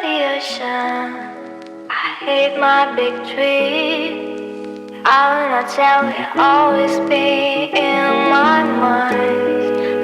the ocean. I hate my big tree. I will not tell you, always be in my mind.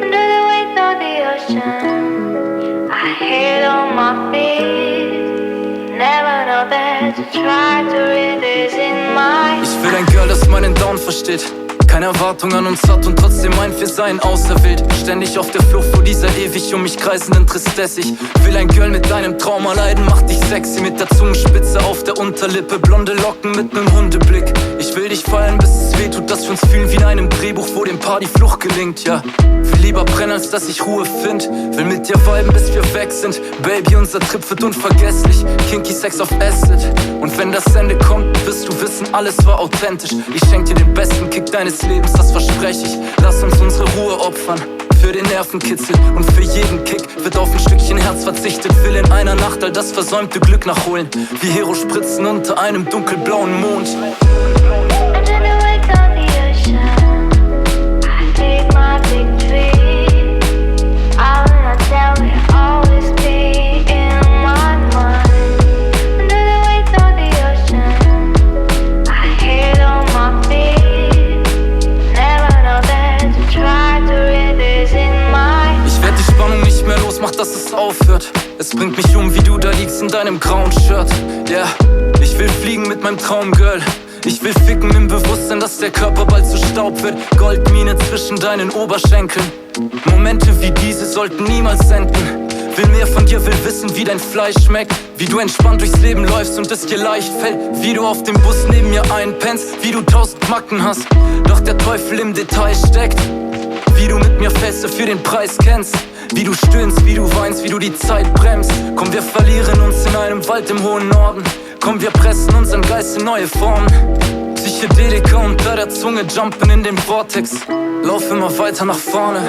Under the weight of the ocean, I hate on my feet. Never know that to try to read this in my. Ich will ein Girl, das meinen Down versteht. Keine Erwartung an uns hat und trotzdem meint, wir seien auserwählt. Ständig auf der Flucht vor dieser ewig um mich kreisenden Tristesse. Ich will ein Girl mit deinem Trauma leiden, macht dich sexy mit der Zungenspitze auf der Unterlippe. Blonde Locken mit nem Hundeblick. Ich will dich feiern, bis es weh tut, dass wir uns fühlen wie in einem Drehbuch, wo dem Paar die Flucht gelingt, ja. Will lieber brennen, als dass ich Ruhe find. Will mit dir viben, bis wir weg sind. Baby, unser Trip wird unvergesslich. Kinky Sex auf Acid. Und wenn das Ende kommt, wirst du wissen, alles war authentisch. Ich schenk dir den besten Kick deines Lebens, das verspreche ich. Lass uns unsere Ruhe opfern für den Nervenkitzel. Und für jeden Kick wird auf ein Stückchen Herz verzichtet. Will in einer Nacht all das versäumte Glück nachholen. Wie Hero-Spritzen unter einem dunkelblauen Mond. Under the weight of the ocean, I hate my big tree. I will not tell you, always be in my mind. Under the weight of the ocean, I hate on my feet. Never know that to try to read this in my. Ich werd die Spannung nicht mehr los, mach, dass es aufhört. Es bringt mich um, wie du da liegst in deinem grauen Shirt. Yeah, ich will fliegen mit meinem Traumgirl. Ich will ficken im Bewusstsein, dass der Körper bald zu Staub wird. Goldmine zwischen deinen Oberschenkeln. Momente wie diese sollten niemals enden. Will mehr von dir, will wissen, wie dein Fleisch schmeckt. Wie du entspannt durchs Leben läufst und es dir leicht fällt. Wie du auf dem Bus neben mir einpennst. Wie du 1000 Macken hast, doch der Teufel im Detail steckt. Wie du mit mir Feste für den Preis kennst. Wie du stöhnst, wie du weinst, wie du die Zeit bremst. Komm, wir verlieren uns in einem Wald im hohen Norden. Komm, wir pressen unseren Geist in neue Formen. Psychedelika unter der Zunge, jumpen in den Vortex. Lauf immer weiter nach vorne.